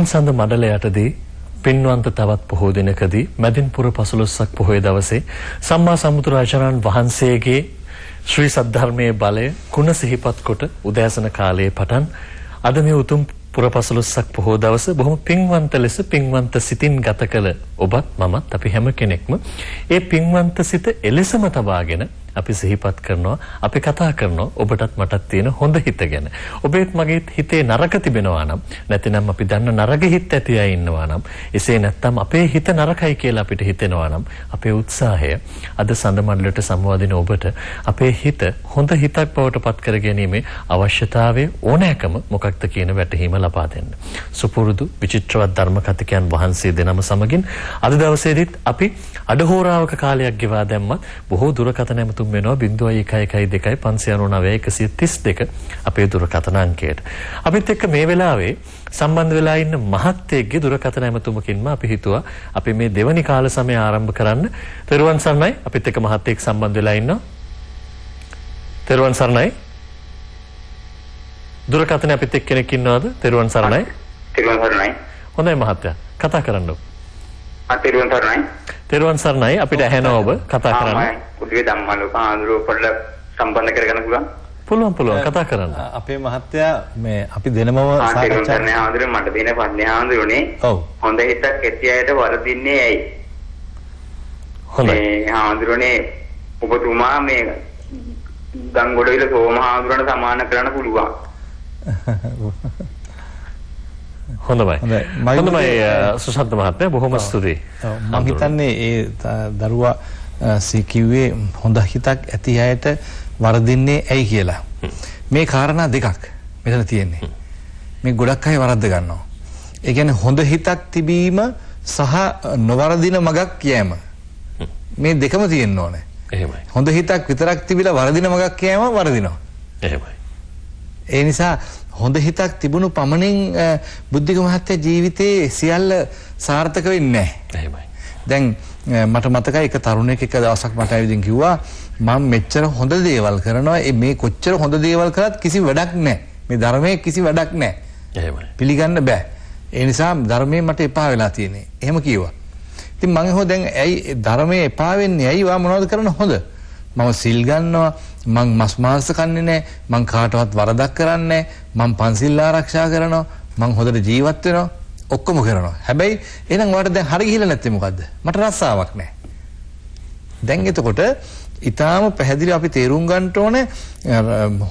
නිවන් සඳ මඩල යටදී පින්වන්ත තවත් පොහෝ දිනකදී මැදින් පුර 15ක් පොහොය දවසේ සම්මා සම්බුදුරජාණන් වහන්සේගේ ශ්‍රී සද්ධර්මයේ බලය කුණ සිහිපත් කොට උදෑසන කාලයේ පටන් අද මේ උතුම් පුර 15ක් පොහෝ දවස බොහොම පින්වන්ත ලෙස පින්වන්ත සිතින් ගත කළ ඔබත් මමත් අපි හැම කෙනෙක්ම ඒ පින්වන්ත සිත එලෙසම තබාගෙන අපි සිහිපත් කරනවා අපි කතා කරනවා ඔබටත් මටත් තියෙන හොඳ හිත ගැන. ඔබේත් මගේත් හිතේ නරක තිබෙනවා නම් නැතිනම් අපි දන්න නරක හිත ඇති අය ඉන්නවා නම් එසේ නැත්නම් අපේ හිත නරකයි කියලා අපිට හිතෙනවා නම් අපේ උත්සාහය අද සඳ මණ්ඩලයට සම්වාදින ඔබට අපේ හිත හොඳ හිතක් බවට පත් කර ගැනීමේ අවශ්‍යතාවය ඕනෑකම මොකක්ද කියන වැටහීම ලබා දෙන්න. සුපුරුදු විචිත්‍රවත් ධර්ම කතිකයන් වහන්සේ දෙනම සමගින් අද දවසේදීත් අපි අඩහෝරාවක කාලයක් ගෙවා දැම්මත් බොහෝ දුරකථන ඇමතුම් වෙනවා 0112 599 132 අපේ දුරකථන අංකයට. අපිත් එක්ක මේ වෙලාවේ සම්බන්ධ වෙලා ඉන්න මහත්තයෙක්ගේ දුරකථන ඇමතුමකින්ම අපි හිතුවා අපි මේ දෙවනි කාල සමය ආරම්භ කරන්න. තෙරුවන් සරණයි. අපිත් එක්ක මහත්තයෙක් සම්බන්ධ වෙලා ඉන්නවා. තෙරුවන් සරණයි. දුරකථන අපිත් එක්ක කෙනෙක් ඉන්නවද? තෙරුවන් සරණයි. තෙරුවන් සරණයි. හොඳයි මහත්තයා. කතා කරන්න. තෙරුවන් සරණයි. තෙරුවන් සරණයි. අපිට ඇහෙනවා ඔබ කතා කරන්න. උදේ ධම්මලෝක ආඳුර පොඩ්ඩක් සම්බන්ධ කරගන්න පුළුවන්? පුළුවන් කතා කරන්න. අපේ මහත්තයා මේ අපි දෙනමම සාකච්ඡා කරන්න ආඳුර මට දෙන ප්‍රශ්නේ ආඳුරනේ. ඔව්. හොඳ හිතක් ඇති අයට වරදින්නේ ඇයි? හොඳයි. මේ ආඳුරනේ ඔබතුමා මේ ගංගොඩවිල සෝම ආඳුරට සමාන කරන්න පුළුවන්. හොඳයි. හොඳයි සුසන්ත මහත්මයා බොහොම ස්තුතියි. මම හිතන්නේ ඒ දරුවා කිව්වේ හොඳ හිතක් ඇති අයට වරදින්නේ ඇයි කියලා. මේ කාරණා දෙකක් මෙතන තියෙන්නේ. මේ ගොඩක් අය වරද්ද ගන්නවා. ඒ කියන්නේ හොඳ හිතක් තිබීම සහ නොවරදින මගක් යෑම. මේ දෙකම තියෙන්න ඕනේ. එහෙමයි. හොඳ හිතක් විතරක් තිබිලා වරදින මගක් යෑම වරදිනවා. එහෙමයි. ඒ නිසා හොඳ හිතක් තිබුණු පමණින් බුද්ධික මහත්තයා ජීවිතේ සියල්ල සාර්ථක වෙන්නේ නැහැ. එහෙමයි. දැන් මට මතකයි එක තරුණයෙක් එක දවසක් මට ඇවිදින් කිව්වා මම මෙච්චර හොඳ දේවල් කරනවා මේ කොච්චර හොඳ දේවල් කරත් කිසි වැඩක් නැහැ. මේ ධර්මයේ කිසි වැඩක් නැහැ. එහෙමයි. පිළිගන්න බෑ. ඒ නිසා ධර්මයේ මට එපා වෙලා තියෙන්නේ. එහෙම කිව්වා. ඉතින් මම හෝ දැන් ඇයි ධර්මයේ එපා වෙන්නේ? ඇයි වා මොනවද කරන්න හොඳ? මම සිල් ගන්නවා මං මස් මාංශ කන්නේ නැහැ මං කාටවත් වරදක් කරන්නේ නැහැ මං පන්සිල් ආරක්ෂා කරනවා මං හොඳට ජීවත් වෙනවා ඔක්කොම කරනවා හැබැයි එහෙනම් ඔයාලට දැන් හරි ගිහලා නැත්තේ මොකද්ද මට රස්සාවක් නැහැ දැන් එතකොට ඊටාම පැහැදිලිව අපි තේරුම් ගන්න ඕනේ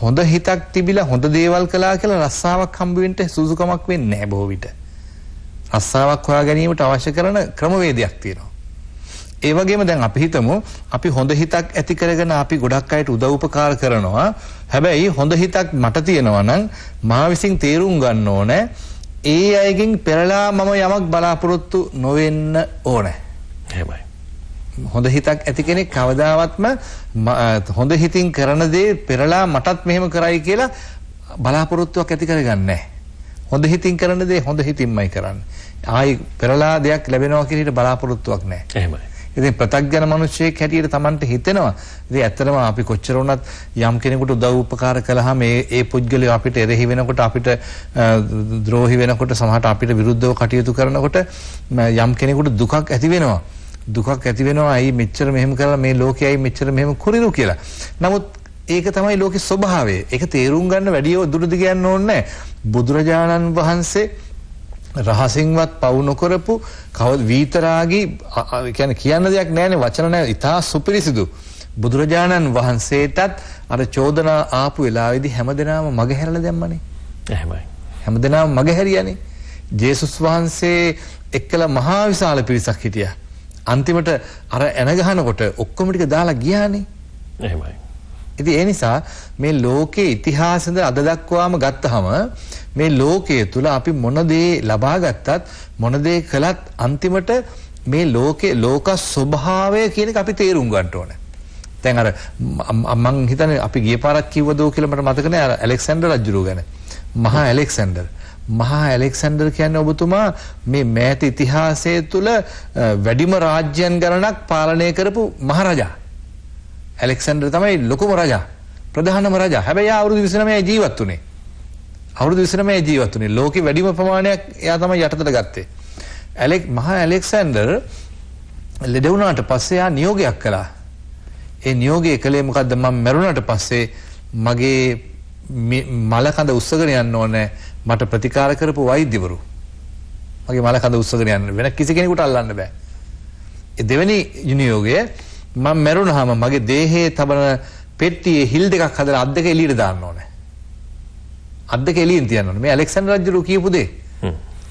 හොඳ හිතක් තිබිලා හොඳ දේවල් කළා කියලා රස්සාවක් හම්බ වෙන්න සුසුකමක් වෙන්නේ නැහැ බොහෝ විට රස්සාවක් හොයා ගැනීමට අවශ්‍ය කරන ක්‍රමවේදයක් තියෙනවා ඒ වගේම දැන් අපි හිතමු අපි හොඳ හිතක් ඇති කරගෙන අපි ගොඩක් අයට උදව් උපකාර කරනවා. හැබැයි හොඳ හිතක් මට තියෙනවා නම් මා විසින් තේරුම් ගන්න ඕනේ ඒ අයගෙන් පෙරලා මම යමක් බලාපොරොත්තු නොවෙන්න ඕනේ. එහෙමයි. හොඳ හිතක් ඇති කෙනෙක් කවදාවත්ම හොඳ හිතින් කරන දේ පෙරලා මටත් මෙහෙම කරයි කියලා බලාපොරොත්තුවක් ඇති කරගන්නේ නැහැ. හොඳ හිතින් කරන දේ හොඳ හිතින්මයි කරන්නේ. ආයි පෙරලා දෙයක් ලැබෙනවා කියන හිත බලාපොරොත්තුවක් නැහැ. එහෙමයි. ඉතින් ප්‍රත්‍යඥ මිනිස්සෙක් හැටියට Tamanට හිතෙනවා. ඉතින් ඇත්තටම අපි කොච්චර වුණත් යම් කෙනෙකුට උදව් උපකාර කළාම ඒ පුද්ගලයා අපිට එරෙහි වෙනකොට අපිට ද්‍රෝහි වෙනකොට සමහරට අපිට විරුද්ධව කටයුතු කරනකොට යම් කෙනෙකුට දුකක් ඇති වෙනවා. දුකක් ඇති වෙනවා. අයි මෙච්චර මෙහෙම කරලා මේ ලෝකයයි මෙච්චර මෙහෙම කුරිරු කියලා. නමුත් ඒක තමයි ලෝකේ ස්වභාවය. ඒක තේරුම් ගන්න වැඩි දුර දිග යන්න ඕනේ නැහැ. බුදුරජාණන් වහන්සේ රහසින්වත් පවු නොකරපු වීතරාගී කියන්නේ කියන්න දෙයක් නැහැනේ වචන නැහැ ඉතා සුපිරිසිදු බුදුරජාණන් වහන්සේටත් අර චෝදනා ආපු වෙලාවේදී හැමදෙනාම මගහැරලා දැම්මනේ එහෙමයි හැමදෙනාම මගහැරියානේ ජේසුස් වහන්සේ එක්කලා මහා විශාල පිරිසක් හිටියා අන්තිමට අර එන ගහනකොට ඔක්කොම ටික දාලා ගියානේ එහෙමයි ඉතින් ඒ නිසා මේ ලෝකේ ඉතිහාසෙද අද දක්වාම ගත්තහම මේ ලෝකයේ තුල අපි මොන දේ ලබා ගත්තත් මොන දේ කළත් අන්තිමට මේ ලෝකේ ලෝක ස්වභාවය කියන එක අපි තේරුම් ගන්න ඕනේ. දැන් අර මම හිතන්නේ අපි ගිය පාරක් කිව්වදෝ කියලා මට මතක නෑ අර ඇලෙක්සැන්ඩර් රජුරුව ගැන. මහා ඇලෙක්සැන්ඩර් කියන්නේ ඔබතුමා මේ මෑත ඉතිහාසයේ තුල වැඩිම රාජ්‍යයන් ගණනක් පාලනය කරපු මහරජා. ඇලෙක්සැන්ඩර් තමයි ලොකුම රජා. ප්‍රධානම රජා. හැබැයි අවුරුදු 29 ජීවත් වුණේ. අවුරුදු 29 ජීවත් වුණේ. ලෝකේ වැඩිම ප්‍රමාණයක් එයා තමයි යටතට ගත්තේ. මහා ඇලෙක්සැන්ඩර් ලෙඩ වුණාට පස්සේ එයා නියෝගයක් කළා. ඒ නියෝගය කළේ මොකද්ද? මම මැරුණාට පස්සේ මගේ මල කඳ උස්සගෙන යන්න ඕනේ මට ප්‍රතිකාර කරපු වෛද්‍යවරු. මගේ මල කඳ උස්සගෙන යන්න වෙන කිසි කෙනෙකුට අල්ලන්න බෑ. ඒ දෙවෙනි නියෝගය මම මැරුණාම මගේ දේහයේ තබන පෙට්ටියේ හිල් දෙකක් හදලා අත් දෙක එළියට දාන්න ඕනේ. අත් දෙක එළියෙන් තියන්න ඕනේ. මේ ඇලෙක්සැන්ඩර් රජුරු කියපු දේ.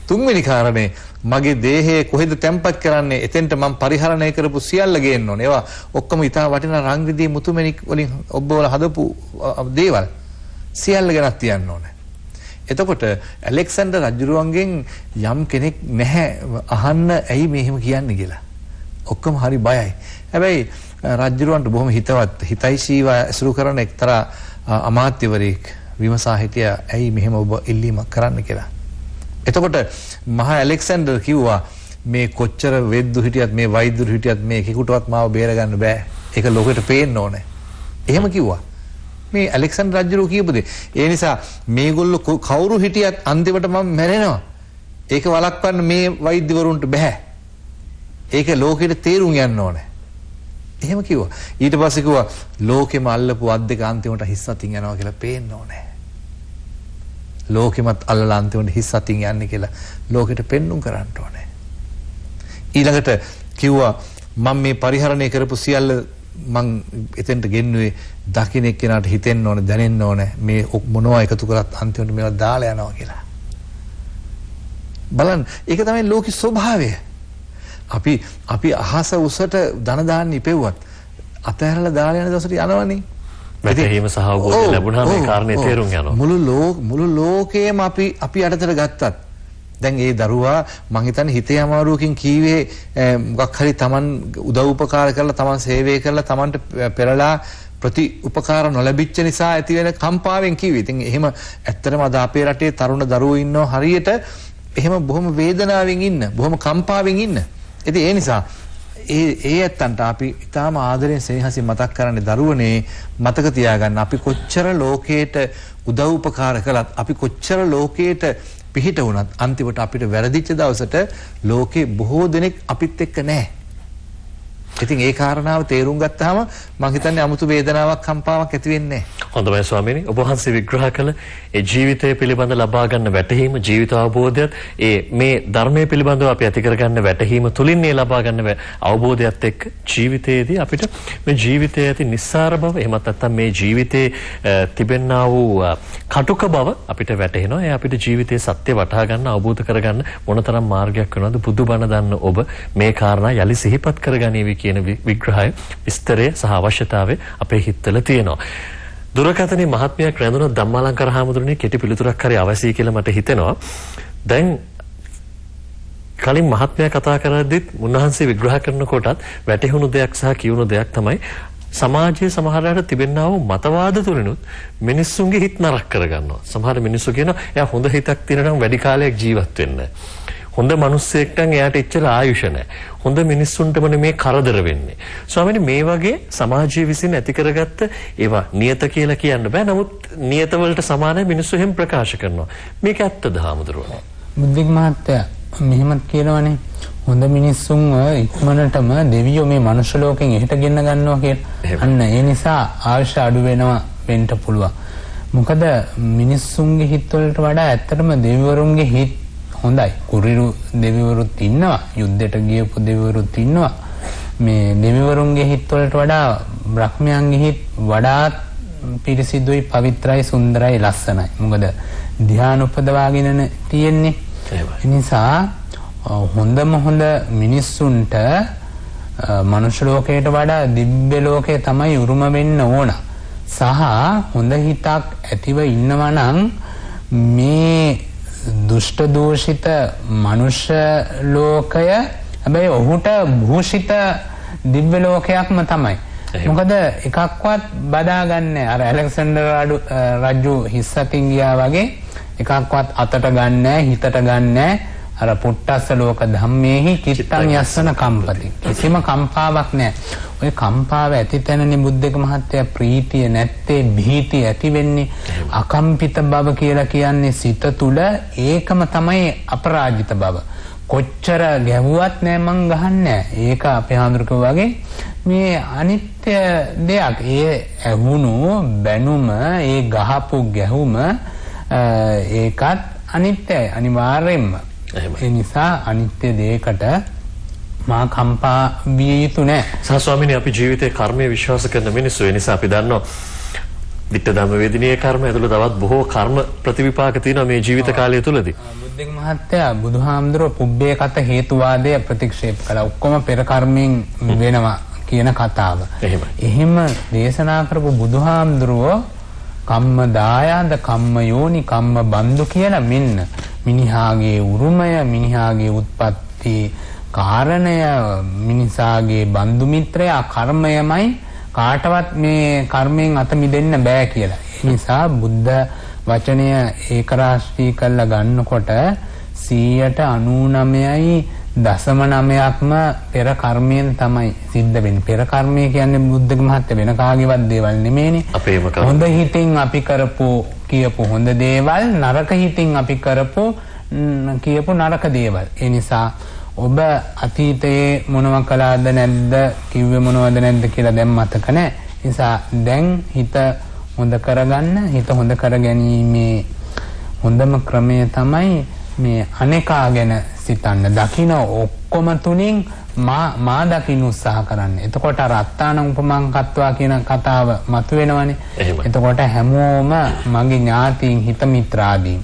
තුන්වෙනි කාරණේ මගේ දේහයේ කොහෙද තැම්පත් කරන්නේ එතෙන්ට මම පරිහරණය කරපු සියල්ල ගේන්න ඕනේ. ඒවා ඔක්කොම ඉතා වටිනා රංග රිදී මුතුමැණික් වලින් ඔබවල හදපු දේවල් සියල්ල ගැනත් තියන්න ඕනේ. එතකොට ඇලෙක්සැන්ඩර් රජුරුවන්ගෙන් යම් කෙනෙක් නැහැ අහන්න ඇයි මේ එහෙම කියන්නේ කියලා. ඔක්කොම හරි බයයි. හැබැයි රජුරුවන්ට බොහොම හිතයිශීව ඇසුරු කරන එක්තරා අමාත්‍යවරයෙක් විමසා හිටියා ඇයි මෙහෙම ඔබ ඉල්ලීමක් කරන්න කියලා. එතකොට මහා ඇලෙක්සැන්ඩර් කිව්වා මේ කොච්චර වෙද්දු හිටියත් මේ වෛද්‍යරු හිටියත් මේ එකෙකුටවත් මාව බේරගන්න බෑ. ඒක ලෝකෙට පේන්න ඕනේ. එහෙම කිව්වා. මේ ඇලෙක්සැන්ඩර් රජුරු කියපු දේ. ඒ නිසා මේගොල්ලෝ කවුරු හිටියත් අන්තිමට මම මැරෙනවා. ඒක වළක්වන්න මේ වෛද්‍යවරුන්ට බෑ. ඒක ලෝකෙට තේරුම් යන්න ඕනේ. එහෙම කිව්වා. ඊට පස්සේ කිව්වා ලෝකෙම අල්ලපු අත් දෙක අන්තිමට හිස් අතින් යනවා කියලා පේන්න ඕනේ. ලෝකෙමත් අල්ලලා අන්තිමට හිස් අතින් යන්නේ කියලා ලෝකෙට පෙන්눔 කරන්න ඕනේ. ඊළඟට කිව්වා මම මේ පරිහරණය කරපු සියල්ල මං එතෙන්ට ගෙන්නුවේ දකින්න එක්කෙනාට හිතෙන්න ඕනේ දැනෙන්න ඕනේ මේ මොනවා එකතු කරත් අන්තිමට මේවා දාලා යනවා කියලා. බලන්න ඒක තමයි ලෝකේ ස්වභාවය. අපි අහස උසට ධන දාන්න ඉපෙව්වත් අතහැරලා දාලා යන දවසට යනවනේ. වැටහීම සහ අවබෝධය ලැබුණා මේ කාරණේ තේරුම් යනවා. මුළු ලෝකයේම අපි යටතට ගත්තත් දැන් ඒ දරුවා මං හිතන්නේ හිතේ අමාරුවකින් කීවේ මොකක් හරි Taman උදව් උපකාර කරලා Taman සේවය කරලා Tamanට පෙරලා ප්‍රති උපකාර නොලැබිච්ච නිසා ඇති වෙන කම්පාවෙන් කිව්වේ. ඉතින් එහෙම ඇත්තටම අද අපේ රටේ තරුණ දරුවෝ ඉන්නව හරියට එහෙම බොහොම වේදනාවෙන් ඉන්න, බොහොම කම්පාවෙන් ඉන්න. ඉතින් ඒ නිසා ඒ ඇත්තන්ට අපි ඊටාම ආදරයෙන් සෙනෙහසින් මතක් කරන්නේ දරුවනේ මතක තියාගන්න අපි කොච්චර ලෝකයට උදව් උපකාර කළත් අපි කොච්චර ලෝකයට පිහිට වුණත් අන්තිමට අපිට වැරදිච්ච දවසට ලෝකේ බොහෝ දෙනෙක් අපිත් එක්ක නැහැ. ඉතින් ඒ කාරණාව තේරුම් ගත්තාම මම හිතන්නේ 아무තු වේදනාවක් කම්පාවක් ඇති වෙන්නේ නැහැ. හොඳයි ස්වාමීනි ඔබ වහන්සේ විග්‍රහ කළ ඒ ජීවිතය පිළිබඳ ලබා ගන්න වැටහීම ජීවිත අවබෝධයත් ඒ මේ ධර්මයේ පිළිබඳව අපි ඇති කර ගන්න වැටහීම තුලින් මේ ලබා ගන්න අවබෝධයත් එක්ක ජීවිතයේදී අපිට මේ ජීවිතයේ ඇති නිස්සාර බව එහෙමත් නැත්නම් මේ ජීවිතේ තිබෙනා වූ කටුක බව අපිට වැටහෙනවා. ඒ අපිට ජීවිතයේ සත්‍ය වටහා ගන්න අවබෝධ කර ගන්න මොනතරම් මාර්ගයක් වෙනවද බුදුබණ දන්න ඔබ මේ කාරණා යලි සිහිපත් කරගනීවි කියන විග්‍රහය විස්තරය සහ අවශ්‍යතාවය අපේ හිතවල තියෙනවා. දුරකථනයේ මහත්මයක් රැඳුන ධම්මාලංකාර හාමුදුරනේ කෙටි පිළිතුරක් හරි අවශ්‍යයි කියලා මට හිතෙනවා. දැන් කලින් මහත්මයා කතා කරද්දිත් උන්වහන්සේ විග්‍රහ කරනකොටත් වැටහුණු දෙයක් සහ කියුණු දෙයක් තමයි සමාජයේ සමහරවිට තිබෙනා වූ මතවාද තුලිනුත් මිනිස්සුන්ගේ හිත නරක කරගන්නවා. සමහර මිනිස්සු කියනවා එයා හොඳ හිතක් තියෙන නම් වැඩි කාලයක් ජීවත් වෙන්න. හොඳ මිනිස්සෙක් නම් එයාට එච්චර ආයුෂ නැහැ. හොඳ මිනිස්සුන්ටම මේ කරදර වෙන්නේ. ස්වාමීනි මේ වගේ සමාජයේ විසින් ඇති කරගත්ත ඒවා නියත කියලා කියන්න බෑ. නමුත් නියත වලට සමානයි මිනිස්සු එහෙම ප්‍රකාශ කරනවා. මේක ඇත්තද හාමුදුරුවනේ? බුද්ධික මහත්තයා මෙහෙමත් කියනවනේ හොඳ මිනිස්සුන් ඉක්මනටම දෙවියෝ මේ මනුෂ්‍ය ලෝකෙන් එහෙට ගෙන්න ගන්නවා කියලා. අන්න ඒ නිසා ආයුෂ අඩු වෙනවා වෙන්න පුළුවන්. මොකද මිනිස්සුන්ගේ හිත වලට වඩා ඇත්තටම දෙවිවරුන්ගේ හිත හොඳයි. කුරිරු දෙවිවරුත් ඉන්නවා, යුද්ධයට ගියපු දෙවිවරුත් ඉන්නවා. මේ දෙවිවරුන්ගේ හිත වලට වඩා බ්‍රහ්මයන්ගේ හිත වඩාත් පිරිසිදුයි, පවිත්‍රායි, සුන්දරයි, ලස්සනයි. මොකද ධ්‍යාන උපදවාගෙන තියෙන්නේ. ඒ නිසා හොඳම හොඳ මිනිස්සුන්ට මනුෂ්‍ය ලෝකයට වඩා දිව්‍ය ලෝකේ තමයි උරුම වෙන්න ඕන. සහ හොඳ හිතක් ඇතිව ඉන්නවා නම් මේ දුෂ්ට දෝෂිත මනුෂ්‍ය ලෝකය හැබැයි ඔහුට භූෂිත දිව්‍ය ලෝකයක්ම තමයි. මොකද එකක්වත් බදාගන්නේ අර ඇලෙක්සැන්ඩර් රජු හිස්සතින් ගියා වගේ එකක්වත් අතට ගන්නෑ හිතට ගන්නෑ. අර පුට්ටස්ස ලෝක ධම්මේහි චිත්තං යස්සන කම්පති. කිසිම කම්පාවක් නැහැ. ඔය කම්පාව ඇති තැනනේ බුද්ධක මහත්තයා ප්‍රීතිය නැත්තේ භීතිය ඇති වෙන්නේ. අකම්පිත බව කියලා කියන්නේ සිත තුළ ඒකම තමයි අපරාජිත බව. කොච්චර ගැහුවත් නෑ මං ගහන්නේ. ඒක අපේ හාමුදුරුවෝ වගේ මේ අනිත්‍ය දෙයක්. ඒ ඇහුණු බැනුම ඒ ගහපු ගැහුම ඒකත් අනිත්‍යයි අනිවාර්යෙන්ම. ඒ නිසා අනිත්‍ය දෙයකට මා කම්පා විය යුතු නෑ. ස්වාමීනි අපි ජීවිතේ කර්මයේ විශ්වාස කරන මිනිස්සු. ඒ නිසා අපි දන්නවා ditta dhamma vediniya karma ඇතුළේ තවත් බොහෝ කර්ම ප්‍රතිවිපාක තියෙනවා මේ ජීවිත කාලය තුලදී. බුද්ධික මහත්තයා බුදුහාමුදුරුවෝ පුබ්බේ කත හේතුවාදය ප්‍රතික්ෂේප කළා. ඔක්කොම පෙර කර්මයෙන් වෙනවා කියන කතාව. එහෙම දේශනා කරපු බුදුහාමුදුරුවෝ කම්ම දායාද කම්ම යෝනි කම්ම බන්දු කියලා මෙන්න මිනිහාගේ උරුමය මිනිහාගේ උත්පත්ති කාරණය මිනිසාගේ බන්දු මිත්‍රයා කර්මයමයි කාටවත් මේ කර්මයෙන් අත මිදෙන්න බෑ කියලා. ඒ නිසා බුද්ධ වචනය ඒකරාශී කරලා ගන්නකොට 99.9%ක්ම පෙර කර්මයෙන් තමයි සිද්ධ වෙන්නේ. පෙර කර්මය කියන්නේ බුද්ධක මහත්ය වෙන කාගේවත් දේවල් නෙමෙයිනේ. අපේම කර්ම. හොඳ හිතින් අපි කරපු කියපු හොඳ දේවල් නරක හිතින් අපි කරපු කියපු නරක දේවල්. ඒ නිසා ඔබ අතීතයේ මොනව කළාද නැද්ද කිව්වේ මොනවද නැද්ද කියලා දැන් මතක නැහැ. නිසා දැන් හිත හොඳ කරගන්න. හිත හොඳ කරගැනීමේ හොඳම ක්‍රමය තමයි මේ අනේකා ගැන සිතන්න. දකින්න ඔක්කොම තුලින් මා දකින්න උත්සාහ කරන්න. එතකොට අර අත්තාන උපමං කත්වා කියන කතාව මතුවෙනවනේ. එතකොට හැමෝම මගේ ඥාතීන් හිත මිත්‍රාදීන්.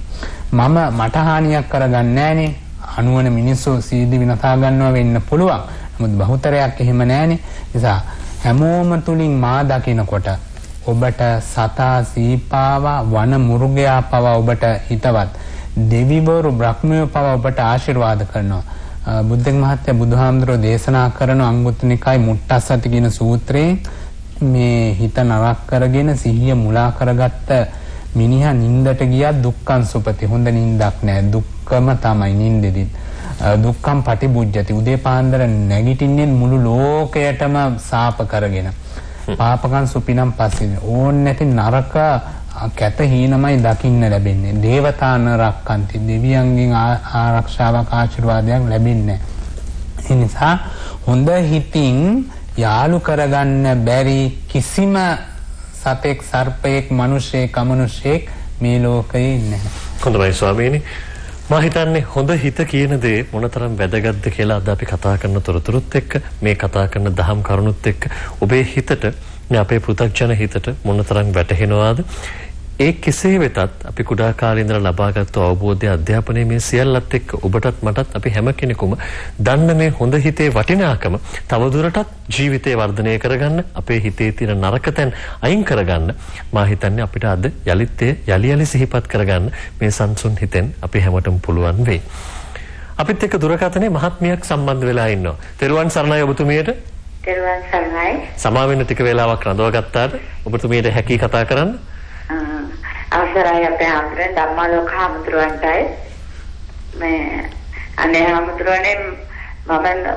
මට හානියක් කරගන්නේ නැහනේ. අනුවන මිනිස්සු සීදි විනසා ගන්නවා වෙන්න පුළුවන්. නමුත් බහුතරයක් එහෙම නැහනේ. නිසා හැමෝම තුලින් මා දකිනකොට ඔබට සතා සීපාවා වන මුර්ගයා පව ඔබට හිතවත්. දෙවිවරු බ්‍රහ්මයෝ පව ඔබට ආශිර්වාද කරනවා. බුද්ධ මහත්ය බුදුහාමුදුරෝ දේශනා කරන අංගුත්තර නිකායේ මුට්ටස්සති කියන සූත්‍රයේ මේ හිත නරක කරගෙන සිහිය මුලා කරගත්ත මිනිහා නින්දට ගියා දුක්ඛං සුපති. හොඳ නින්දක් නෑ. දුක්ඛම තමයි නින්දෙදි. දුක්ඛං පටිබුජ්ජති. උදේ පාන්දර නැගිටින්නේ මුළු ලෝකයටම සාප කරගෙන. පාපකං සුපිනම් පස්සේ ඕන් නැති නරක කැත හීනමයි දකින්න ලැබෙන්නේ. දේවතාන රක්කන්ති. දෙවියන්ගෙන් ආරක්ෂාවක් ආශිර්වාදයක් ලැබෙන්නේ. ඒ නිසා හොඳ හිතින් යාලු කරගන්න බැරි කිසිම සතෙක් සර්පයෙක් මිනිසෙක් අමනුෂයෙක් මේ ලෝකේ නැහැ. හොඳයි ස්වාමීනි. මා හිතන්නේ හොඳ හිත කියන දේ මොනතරම් වැදගත්ද කියලා අද අපි කතා කරන තොරතුරුත් එක්ක මේ කතා කරන දහම් කරුණුත් එක්ක ඔබේ හිතට මේ අපේ පෘථග්ජන හිතට මොනතරම් වැටහෙනවාද? ඒ කෙසේ වෙතත් අපි කුඩා කාලේ ඉඳලා ලබාගත් අවබෝධය අධ්‍යාපනයේ මේ සියල්ලත් එක්ක ඔබටත් මටත් අපි හැම කෙනෙකුම දන්න මේ හොඳ හිතේ වටිනාකම තවදුරටත් ජීවිතේ වර්ධනය කරගන්න අපේ හිතේ තියෙන නරක තැන් අයින් කරගන්න මා හිතන්නේ අපිට අද යලිත් යලි සිහිපත් කරගන්න මේ සංසුන් හිතෙන් අපි හැමෝටම පුළුවන් වෙයි. අපිත් එක්ක දුරකථනයේ මහත්මියක් සම්බන්ධ වෙලා ඉන්නවා. තෙරුවන් සරණයි ඔබතුමියට. තෙරුවන් සරණයි. සමාවෙන්න ටික වේලාවක් රඳවගත්තාට ඔබතුමියට හැකි කතා කරන්න. අවසරයි අපේ හාමුදුරනේ ධම්මාලෝක හාමුදුරුවන්ටයි මේ අනේ හාමුදුරනේ මම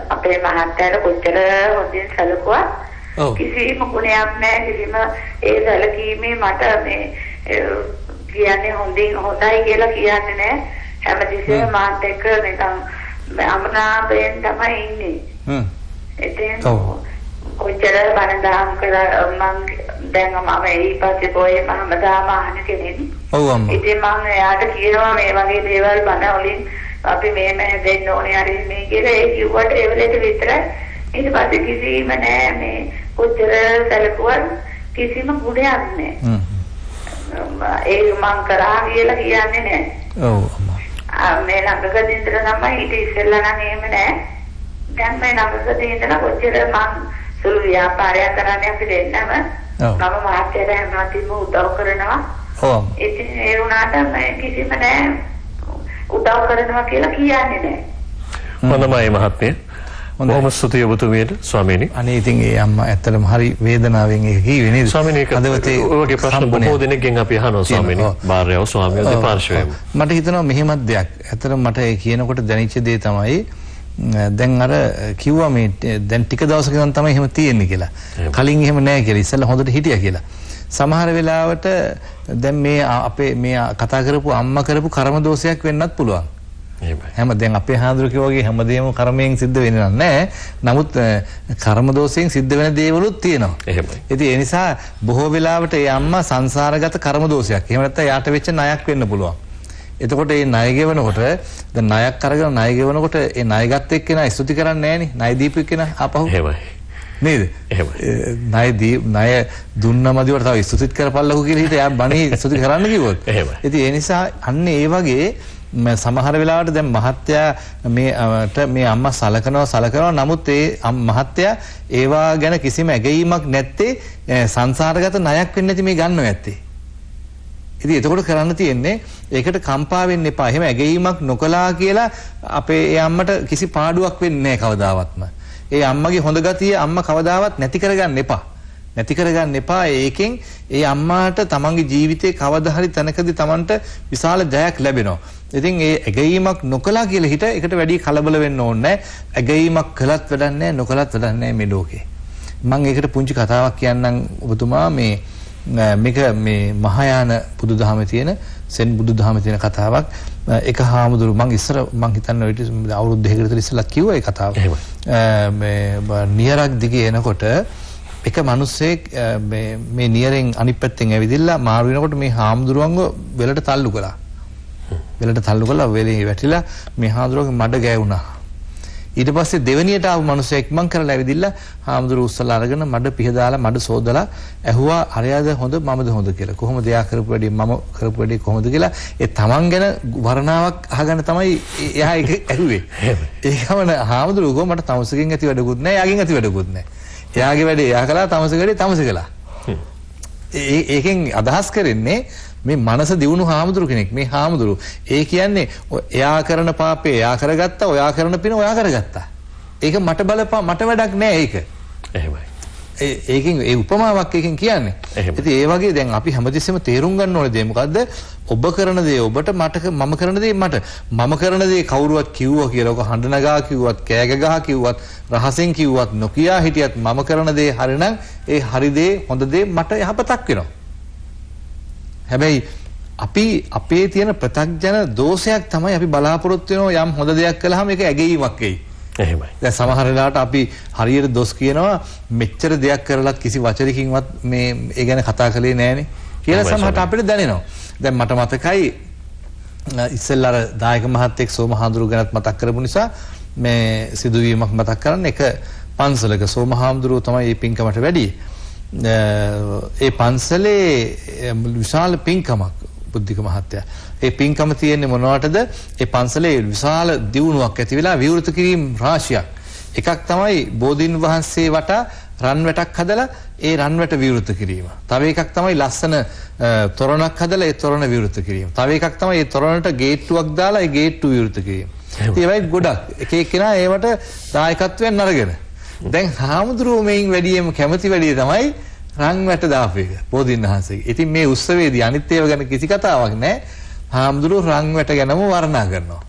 අපේ මහත්තයාට කොච්චර හොඳින් සැලකුවා කිසිම ගුණයක් නැහැ කිසිම ඒ සැලකීමේ මට මේ කියන්නේ හොඳයි කියලා කියන්නේ නැහැ හැමතිස්සෙම මාත් එක්ක නිකන් අමනාපයෙන් තමයි ඉන්නේ එතෙන් කොච්චර බණදාම් කළා මම දැන් මම ඊපස්සේ පොයේ මහමදාම අහන කෙනෙක්. ඔව් අම්මා. ඉතින් මම එයාට කියනවා මේ වගේ දේවල් බණ වලින් අපි මේ දෙන්න ඕනේ හරි මේ කියලා ඒ කිව්වට ඒ වෙලේට විතරයි. ඊට පස්සේ කිසිම නෑ මේ කොච්චර සැලකුවත් කිසිම ගුණයක් නෑ. ඒ මං කරා කියලා කියන්නේ නෑ. ඔව් අම්මා. මේ ළඟකදී ඉඳලා තමයි ඊට ඉස්සෙල්ලා නම් එහෙම නෑ. දැන් මේ ළඟකදී ඉඳලා කොච්චර මං සුළු ව්‍යාපාරයක් කරන්නේ අපි දෙන්නම මම මහත්තයාට හැමතිස්සෙම උදව් කරනවා. ඔව්. ඉතින් ඒ වුණාට මම කිසිම නෑ උදව් කරනවා කියලා කියන්නේ නෑ. හොඳයි මහත්මිය. බොහොම ස්තුතියි ඔබතුමියට ස්වාමීනි. අනේ ඉතින් ඒ අම්මා ඇත්තටම හරි වේදනාවෙන් ඒක කිව්වේ නේද? ස්වාමීනි ඒක ඔයගේ ප්‍රශ්න බොහෝ දෙනෙක්ගෙන් අපි අහනවා ස්වාමීනි. භාර්යාව ස්වාමියෝ දෙපාර්ශ්වයම. මට හිතෙනවා මෙහෙමත් දෙයක්. ඇත්තටම මට ඒ කියනකොට දැනෙච්ච දේ තමයි දැන් අර කිව්වා මේ දැන් ටික දවසක ගමන් තමයි එහෙම තියෙන්නේ කියලා. කලින් එහෙම නැහැ කියලා. ඉස්සෙල්ලා හොඳට හිටියා කියලා. සමහර වෙලාවට දැන් මේ අපේ මේ කතා කරපු අම්මා කරපු කර්ම දෝෂයක් වෙන්නත් පුළුවන්. එහෙමයි. දැන් අපේ හාමුදුරු කිව්වා වගේ හැමදේම කර්මයෙන් සිද්ධ වෙන්නේ නැහැ. නමුත් කර්ම දෝෂයෙන් සිද්ධ වෙන දේවලුත් තියෙනවා. එහෙමයි. ඉතින් ඒ නිසා බොහෝ වෙලාවට ඒ අම්මා සංසාරගත කර්ම දෝෂයක්. එහෙම නැත්නම් යාට වෙච්ච ණයක් වෙන්න පුළුවන්. එතකොට මේ ණය ගෙවනකොට දැන් ණයක් අරගෙන ණය ගෙවනකොට ඒ ණය ගත්ත එක්කෙනා ස්තුති කරන්නේ නැහනේ. ණය දීපු එක්කෙනා ආපහු. එහෙමයි. නේද? එහෙමයි. ණය දුන්නමදිවට තව ස්තුතිත් කරපල්ලකෝ කියලා හිත යා බණේ ස්තුති කරන්න කිව්වොත්. එහෙමයි. ඉතින් ඒ නිසා අන්න ඒ වගේ සමහර වෙලාවට දැන් මහත්තයා මේ අම්මා සලකනවා නමුත් ඒ මහත්තයා ඒවා ගැන කිසිම ඇගීමක් නැත්තේ සංසාරගත ණයක් වෙන්නේ නැති මේ ගන්නව ඇත්තේ. ඉතින් එතකොට කරන්න තියෙන්නේ ඒකට කම්පා වෙන්න එපා. එහෙම ඇගීමක් නොකලා කියලා අපේ ඒ අම්මට කිසි පාඩුවක් වෙන්නේ නැහැ කවදාවත්ම. ඒ අම්මගේ හොඳ ගතිය අම්මා කවදාවත් නැති කරගන්න එපා. නැති කරගන්න එපා. ඒකෙන් ඒ අම්මාට තමන්ගේ ජීවිතේ කවදා හරි තැනකදී තමන්ට විශාල ජයක් ලැබෙනවා. ඉතින් ඒ ඇගීමක් නොකලා කියලා හිත ඒකට වැඩි කලබල වෙන්න ඕනේ නැහැ. ඇගීමක් කළත් වැඩක් නැහැ, නොකලත් වැඩක් නැහැ මේ ලෝකේ. මම ඒකට පුංචි කතාවක් කියන්නම් ඔබතුමා මේක මේ මහායාන බුදුදහමේ තියෙන සෙන් බුදුදහමේ තියෙන කතාවක්. එක හාමුදුරු මම හිතන්නේ ඔය අවුරුදු 2කට විතර ඉස්සෙල්ලා කිව්වා ඒ කතාව. මේ නියරක් දිගේ එනකොට එක මිනිස්සෙක් මේ නියරෙන් අනිත් පැත්තෙන් ඇවිදිලා මාරු වෙනකොට මේ හාමුදුරුවන්ව වෙලට තල්ලු කළා. වෙලට තල්ලු කළා වෙලේ වැටිලා මේ හාමුදුරුවගේ මඩ ගෑවුනා. ඊට පස්සේ දෙවෙනියට ආපු මිනිස්සෙක් මං කරලා ඇවිදිලා හාමුදුරුවෝ උස්සලා අරගෙන මඩ පිහදාලා මඩ සෝදලා ඇහුවා අරයාද හොඳ මමද හොඳ කියලා. කොහොමද එයා කරපු වැඩේ මම කරපු වැඩේ කොහොමද කියලා ඒ තමන් ගැන වර්ණාවක් අහගන්න තමයි එයා ඒක ඇහුවේ. ඒකම හාමුදුරුවෝ මට තමසකින් ඇති වැඩකුත් නැහැ, යාගෙන් ඇති වැඩකුත් නැහැ. එයාගේ වැඩේ එයා කළා, තමසේ වැඩේ තමසේ කළා. ඒකෙන් අදහස් කරන්නේ මේ මනස දියුණු හාමුදුරු කෙනෙක්. මේ හාමුදුරු ඒ කියන්නේ එයා කරන පාපේ එයා කරගත්තා, ඔයා කරන පින ඔයා කරගත්තා. ඒක මට මට වැඩක් නෑ ඒක. එහෙමයි. ඒකෙන් ඒ උපමාවක් එකෙන් කියන්නේ. ඉතින් ඒ වගේ දැන් අපි හැමතිස්සෙම තේරුම් ගන්න ඕනේ දේ මොකද්ද? ඔබ කරන දේ ඔබට, මම කරන දේ මට. මම කරන දේ කවුරුවත් කිව්වා කියලා ඔක හඬ නගා කිව්වත්, කෑග ගහ කිව්වත්, රහසෙන් කිව්වත්, නොකියා හිටියත් මම කරන දේ හරිනම් ඒ හරි දේ හොඳ දේ මට යහපතක් වෙනවා. හැබැයි අපි අපේ තියෙන ප්‍රත්‍යඥ දෝෂයක් තමයි අපි බලාපොරොත්තු වෙනවා යම් හොඳ දෙයක් කළාම ඒක ඇගීමක් වෙයි. එහෙමයි. දැන් සමහර වෙලාවට අපි හරියට දොස් කියනවා මෙච්චර දෙයක් කරලත් කිසි වචනකින්වත් මේ ඒ ගැන කතා කළේ නැහනේ කියලා සමහරට අපිට දැනෙනවා. දැන් මට මතකයි ඉස්සෙල්ලා අර දායක මහත්තයෙක් සෝමහාඳුරු ගැනත් මතක් කරපු නිසා මේ සිදුවීමක් මතක් කරන්න එක පන්සලක සෝමහාඳුරු තමයි මේ පින්කමට වැඩි. ඒ පන්සලේ විශාල පින්කමක් බුද්ධික මහත්තයා. ඒ පින්කම තියෙන්නේ මොනවටද? ඒ පන්සලේ විශාල දියුණුවක් ඇති වෙලා විවෘත කිරීම රාශියක්. එකක් තමයි බෝධීන් වහන්සේ වටා රන් වැටක් හදලා ඒ රන් වැට විවෘත කිරීම. තව එකක් තමයි ලස්සන තොරණක් හදලා ඒ තොරණ විවෘත කිරීම. තව එකක් තමයි ඒ තොරණට ගේට්ටුවක් දාලා ඒ ගේට්ටුව විවෘත කිරීම. ඒ වගේ ගොඩක් එක එක්කෙනා ඒවට දායකත්වයෙන් අරගෙන. දැන් හාමුදුරුවෝ මේන් වැඩියෙන්ම කැමති වැඩිය තමයි රන් වැට දාපු එක බෝධීන් වහන්සේගේ. ඉතින් මේ උත්සවයේදී අනිත් ඒවා ගැන කිසි කතාවක් නැහැ. හාමුදුරුවෝ රන් වැට ගැනම වර්ණනා කරනවා.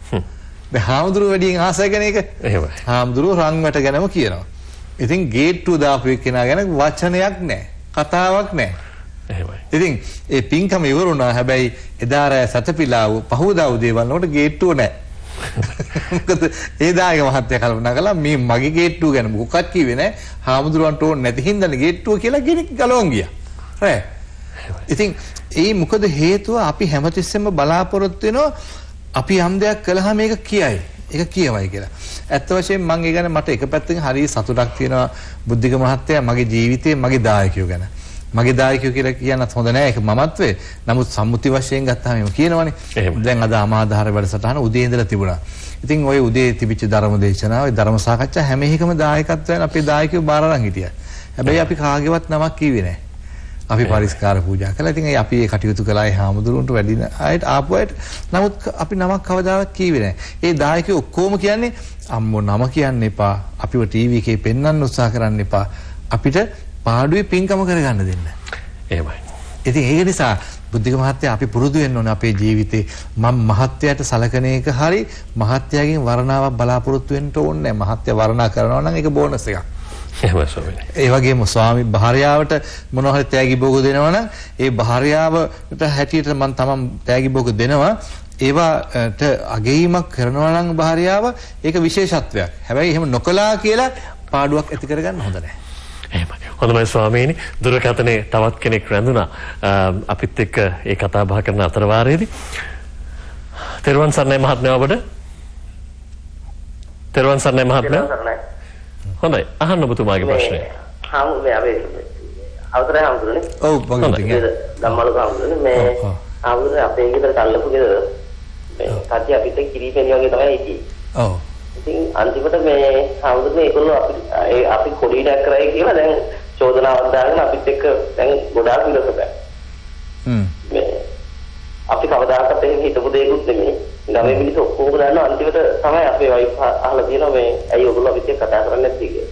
දැන් හාමුදුරුවෝ වැඩියෙන් ආසයි කෙන එක. එහෙමයි. හාමුදුරුවෝ රන් වැට ගැනම කියනවා. ඉතින් ගේට්ටුව දාපු එක්කෙනා ගැන වචනයක් නැහැ. කතාවක් නැහැ. එහෙමයි. ඉතින් ඒ පින්කම ඉවර වුණා. හැබැයි එදා රෑ සතපිලාව පහවදා උදේ වන්නකොට ගේට්ටුව නැහැ. මොකද ඒ දායක මහත්තයා කල්පනා කළා මේ මගේ ගේට්ටුව ගැන මොකක්වත් කිව්වේ නැහැ. හාමුදුරුවන්ට ඕනේ නැති හින්දානේ ගේට්ටුව කියලා කෙනෙක් ගලවන් ගියා. රෑ. ඉතින් ඒ මොකද හේතුව අපි හැමතිස්සෙම බලාපොරොත්තු වෙනවා අපි යම් දෙයක් කළාම මේක කියයි. ඒක කියවයි කියලා. ඇත්ත වශයෙන්ම මම ඒ ගැන මට එක පැත්තකින් හරිය සතුටක් තියෙනවා බුද්ධික මහත්තයා මගේ ජීවිතේ මගේ දායකයෝ ගැන. මගේ දායකයෝ කියලා කියන්නත් හොඳ නෑ ඒක මමත්වේ. නමුත් සම්මුති වශයෙන් ගත්තාම එහෙම කියනවනේ. දැන් අද අමාදාහාර වැඩසටහන උදේ ඉඳලා තිබුණා. ඉතින් ওই උදේ තිබිච්ච ධර්ම දේශනාව, ওই ධර්ම සාකච්ඡා හැම එකම දායකත්වයෙන් අපේ දායකයෝ බාර අරන් හිටියා. හැබැයි අපි කාගේවත් නමක් කිව්වේ නෑ. අපි පරිස්කාර පූජා කළා. ඉතින් අපි ඒ කටයුතු කළා ඒ හාමුදුරුවන්ට වැඩි අයට ආපු අයට. නමුත් අපි නමක් කවදාවත් කිව්වේ නෑ. ඒ දායකයෝ ඔක්කොම කියන්නේ අම්මෝ නම කියන්න එපා. අපිව ටීවී එකේ පෙන්වන්න උත්සාහ කරන්න එපා. අපිට පාඩුවේ පින්කම කරගන්න දෙන්න. එහෙමයි. ඉතින් ඒක නිසා බුද්ධික මහත්තයා අපි පුරුදු වෙන්න ඕනේ අපේ ජීවිතේ මම මහත්යට සලකන එක හරි මහත්යගෙන් වර්ණාවක් බලාපොරොත්තු වෙන්න ඕනේ නැහැ. මහත්ය වර්ණා කරනවා නම් ඒක බෝනස් එකක්. එහෙමයි ස්වාමීනි. ඒ වගේම ස්වාමි භාර්යාවට මොනවා හරි තෑගි භෝග දෙනවා නම් ඒ භාර්යාවට හැටියට මම තමන් තෑගි භෝග දෙනවා. ඒවාට අගීමක් කරනවා නම් භාර්යාව ඒක විශේෂත්වයක්. හැබැයි එහෙම නොකලා කියලා පාඩුවක් ඇති කරගන්න හොඳ නැහැ. එහෙමයි. හොඳයි ස්වාමීනි. දුරකථනයේ තවත් කෙනෙක් රැඳුණා. අපිත් එක්ක ඒ කතා බහ කරන අතර වාරයේදී. තෙරුවන් සරණයි මහත්මයා ඔබට. තෙරුවන් සරණයි මහත්මයා. හොඳයි. අහන්න ඔබතුමාගේ ප්‍රශ්නය. හාමුදුරනේ අපි අවසරයි හාමුදුරනේ. ඔව් වගේ ධම්මලක හාමුදුරනේ මේ හාමුදුරනේ අපේ ගෙදර කල්ලපු ගෙදර මේ කටි අපිට කිරිපෙණි වගේ තමයි ඉන්නේ. ඔව්. ඉතින් අන්තිමට මේ හාමුදුරනේ ඒගොල්ලෝ අපි කොඩියක් කරයි කියලා දැන් චෝදනාවක් දාගෙන අපිත් එක්ක දැන් ගොඩාක් විරසපෑ. මේ අපි කවදාකවත් එහෙම හිතපු දෙයක්වත් නෙමෙයි. ගමේ මිනිස්සු ඔක්කොම දන්නවා අන්තිමට තමයි අපේ වයිෆ් අහලා තියෙනවා මේ ඇයි ඔයගොල්ලෝ අපිත් එක්ක කතා කරන්නේ නැති කියලා.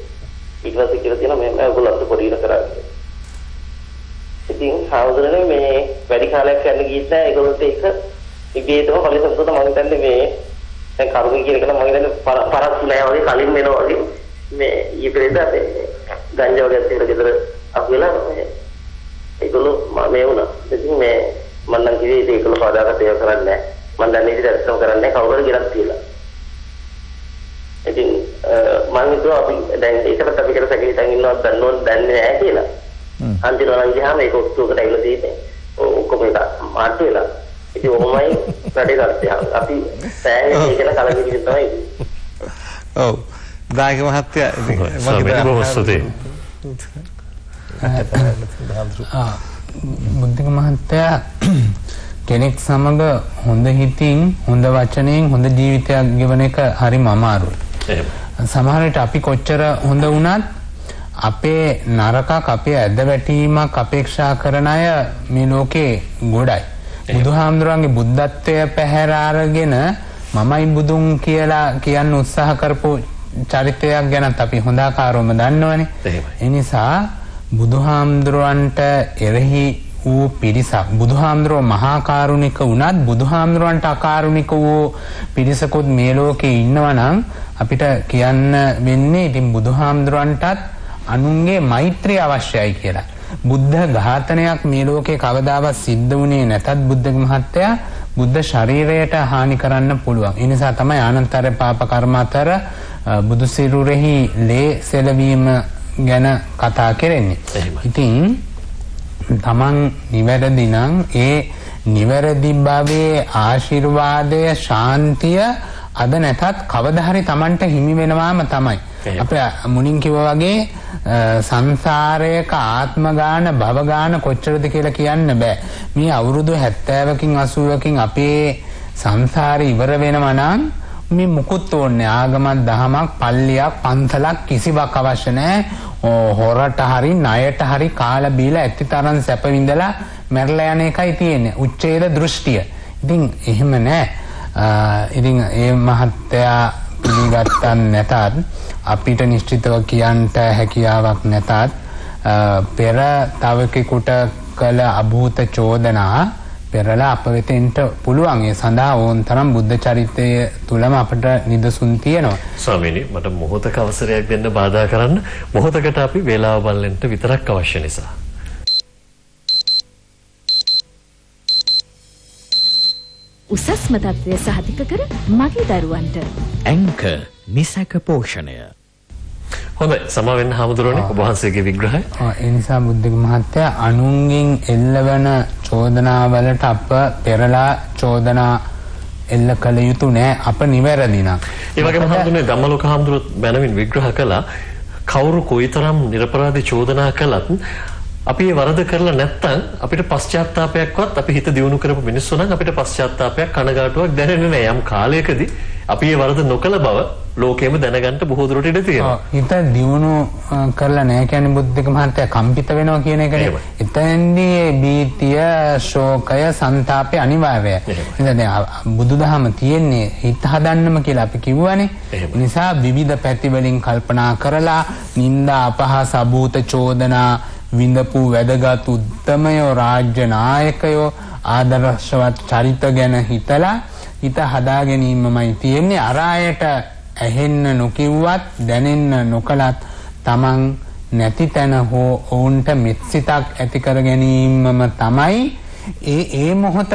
ඊට පස්සේ කියලා තියෙනවා මේ ඔයගොල්ලෝ අපිට පොඩි ඉර කරන්නේ. ඉතින් හාමුදුරනේ මේ වැඩි කාලයක් යන්න ගිහින් නැහැ ඒගොල්ලොත් එක්ක ඉබේටම පරිසම්පත මම හිතන්නේ මේ දැන් කරුණේ කියන එක නම් මම හිතන්නේ පරක්කු නෑ වගේ කලින් වෙනවා වගේ මේ ඊපෙරේද අපේ ගංජා වගේ තියෙන ගෙදර අහුවෙලා ඒගොල්ලෝ මේ වුණා. ඉතින් මේ මම නම් කිව්වේ ඒගොල්ලෝ කවදාකවත් ඒක කරන්නේ නැහැ. මම දන්නේ ඉතින් ඇත්තම කරන්නේ කවුරු හරි ගෙනත් තියලා. ඉතින් මම හිතුවා අපි දැන් ඒකට අපි කියලා සැකේටන් ඉන්නවත් දන්නේ නැහැ කියලා. අන්තිමට නම් ගියාම ඒක ඔක්කොකට ඇවිල්ලා තියෙන්නේ. ඔක්කොම එක මාත් වෙලා. ඉතින් ඔහොමයි වැඩේ කරත්තේ. අපි සෑහෙන ඒකන කලකිරීම තමයි. ඔව්. දායක මහත්තයා ඉතින් ස්වාමීනි බොහොම ස්තුතියි. බුද්ධික මහත්තයා කෙනෙක් සමග හොඳ හිතින් හොඳ වචනයෙන් හොඳ ජීවිතයක් ගෙවන එක හරිම අමාරුයි. සමහර විට අපි කොච්චර හොඳ වුණත් අපේ නරකක් අපේ ඇදවැටීමක් අපේක්ෂා කරන අය මේ ලෝකේ ගොඩයි. බුදුහාමුදුරන්ගේ බුද්ධත්වය පැහැර අරගෙන මමයි බුදුන් කියලා කියන්න උත්සාහ කරපු චරිතයක් ගැනත් අපි හොඳාකාරවම දන්නවනේ. ඒ නිසා බුදුහාමුදුරන්ට එරෙහි වූ පිරිසක් බුදුහාමුදුරුවෝ මහා කාරුණික වුණත් බුදුහාමුදුරුවන්ට අකාරුණික වූ පිරිසකුත් මේ ලෝකේ ඉන්නවා නම් අපිට කියන්න වෙන්නේ ඉතින් බුදුහාමුදුරුවන්ටත් අනුන්ගේ මෛත්‍රිය අවශ්‍යයි කියලා. බුද්ධ ඝාතනයක් මේ ලෝකේ කවදාවත් සිද්ධ වුණේ නැතත් බුද්ධ මහත්තයා බුද්ධ ශරීරයට හානි කරන්න පුළුවන්. ඒ නිසා තමයි ආනන්තර පාප කර්ම අතර බුදු සිරුරෙහි ලේ සෙලවීම ගැන කතා කරන්නේ. ඉතින් තමන් නිවැරදි නම් ඒ නිවැරදි භවයේ ආශිර්වාදය ශාන්තිය අද නැතත් කවදා හරි තමන්ට හිමි වෙනවාම තමයි. අපේ මුලින් කිව්වා වගේ සංසාරයක ආත්ම ගාන භව ගාන කොච්චරද කියලා කියන්න බෑ. මේ අවුරුදු 70කින් 80කින් අපේ සංසාරේ ඉවර වෙනවා නම් මේ මුකුත් ඕනේ ආගමක් දහමක් පල්ලියක් පන්සලක් කිසිවක් අවශ්‍ය නැහැ. හොරට හරි ණයට හරි කාලා බීලා ඇතිතරම් සැප විඳලා මැරලා යන එකයි තියෙන්නේ. උච්ඡේද දෘෂ්ටිය. ඉතින් එහෙම නැහැ. ඉතින් ඒ මහත්තයා පිළිගත්තත් නැතත් අපිට නිශ්චිතව කියන්නට හැකියාවක් නැතත් පෙර තව කෙනෙකුට කළ අභූත චෝදනා පෙරලා අප වෙතෙන්ට පුළුවන්. ඒ සඳහා ඕන තරම් බුද්ධ චරිතය තුලම අපට නිදසුන් තියෙනවා. ස්වාමීනි මට මොහොතක අවසරයක් දෙන්න බාධා කරන්න. මොහොතකට අපි වේලාව බලන්නට විතරක් අවශ්‍ය නිසා. උසස්ම තත්ත්වය සහතික කර මගේ දරුවන්ට ඇංක නිසක පෝෂණය. හොඳයි සමාවෙන්න හාමුදුරනේ ඔබ වහන්සේගේ විග්‍රහය. ඒ නිසා බුද්ධික මහත්තයා අනුන්ගෙන් එල්ලවන චෝදනාවලට අප පෙරලා චෝදනා එල්ල කළ යුතු නෑ. අප නිවැරදි නම්. ඒ වගේම හාමුදුරනේ ධම්මලෝක හාමුදුරුවෝ බැනමින් විග්‍රහ කළා කවුරු කොයිතරම් නිර්පරාධී චෝදනා කළත් අපි ඒ වරද කරලා නැත්නම් අපිට පශ්චාත්තාවයක්වත් අපි හිත දියුණු කරපු මිනිස්සු නම් අපිට පශ්චාත්තාවයක් කනගාටුවක් දැනෙන්නේ නැහැ. යම් කාලයකදී අපි ඒ වරද නොකළ බව ලෝකෙම දැනගන්න බොහෝ දුරට ඉඩ තියෙනවා. හිත දියුණු කරලා නැහැ කියන්නේ බුද්ධික මහත්තයා කම්පිත වෙනවා කියන එකනේ. එතෙන්දී බීතිය, ශෝකය, සංතාපය අනිවාර්යයි. ඉතින් දැන් බුදුදහම තියෙන්නේ හිත හදන්නම කියලා අපි කිව්වනේ. නිසා විවිධ පැති වලින් කල්පනා කරලා නිന്ദා, අපහාස, අභූත චෝදනා විඳපු වැදගත් උත්තමයෝ රාජ්‍ය නායකයෝ ආදර්ශවත් චරිත ගැන හිතලා හිත හදා ගැනීමමයි තියෙන්නේ. අර අයට ඇහෙන්න නොකිව්වත් දැනෙන්න නොකලත් තමන් නැති තැන හෝ ඔවුන්ට මෙත්සිතක් ඇති කර ගැනීමම තමයි ඒ මොහොතට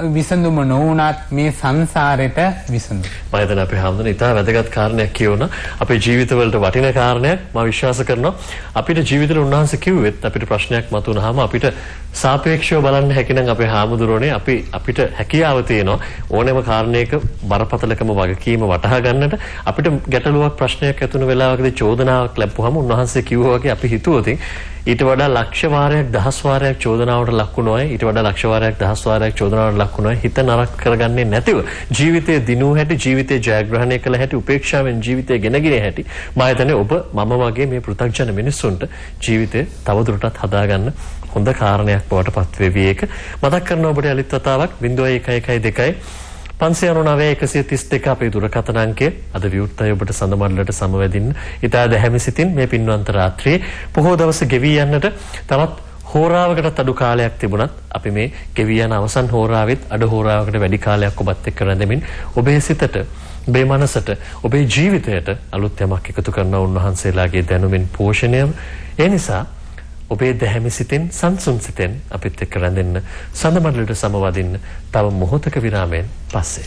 විසඳුම නොවුනත් මේ සංසාරෙට විසඳුම. මම හිතන්නේ අපි හැමෝටම ඉතා වැදගත් කාරණයක් කියවන අපේ ජීවිතවලට වටින කාරණයක් මම විශ්වාස කරනවා. අපිට ජීවිතේ උන්වහන්සේ කිව්වෙත් අපිට ප්‍රශ්නයක් මතුවනහම අපිට සාපේක්ෂව බලන්න හැකිනම් අපේ හාමුදුරනේ අපිට හැකියාව තියෙනවා ඕනෑම කාරණයක බරපතලකම වගකීම වටහා ගන්නට. අපිට ගැටලුවක් ප්‍රශ්නයක් ඇතුණු වෙලාවකදී චෝදනාවක් ලැබුවහම උන්වහන්සේ කිව්වා වගේ අපි හිතුවොත් ඊට වඩා ලක්ෂ වාරයක් දහස් වාරයක් චෝදනාවට ලක් වුණොයි ඊට වඩා ලක්ෂ වාරයක් දහස් වාරයක් චෝදනාවට ලක් වුණොයි හිත නරක කරගන්නේ නැතිව ජීවිතයේ දිනු හැටි ජීවිතේ ජයග්‍රහණය කළ හැටි උපේක්ෂාවෙන් ජීවිතය ගෙනගින හැටි මම හිතන්නේ ඔබ මම වගේ මේ පෘථග්ජන මිනිස්සුන්ට ජීවිතේ තවදුරටත් හදාගන්න හොඳ කාරණයක් බවට පත් වෙවි. ඒක මතක් කරනවා ඔබට අලිත් වතාවක් 0112 599 132 අපේ දුරකථන අංකය අද විවෘතයි ඔබට සඳමඩලට සමවැදින්න. ඉතා දැහැමි සිතින් මේ පින්වන්ත රාත්‍රියේ පොහොය දවස ගෙවී යන්නට තවත් හෝරාවකටත් අඩු කාලයක් තිබුණත් අපි මේ ගෙවී යන අවසන් හෝරාවෙත් අඩ හෝරාවකට වැඩි කාලයක් ඔබත් එක්ක රැඳෙමින් ඔබේ සිතට ඔබේ මනසට ඔබේ ජීවිතයට අලුත් යමක් එකතු කරන උන්වහන්සේලාගේ දැනුමින් පෝෂණය. ඒ නිසා ඔබේ දැහැමි සිතෙන් සංසුන් සිතෙන් අපිත් එක්ක රැඳෙන්න සඳමඩලට සමවදින්න තව මොහොතක විරාමයෙන් පස්සේ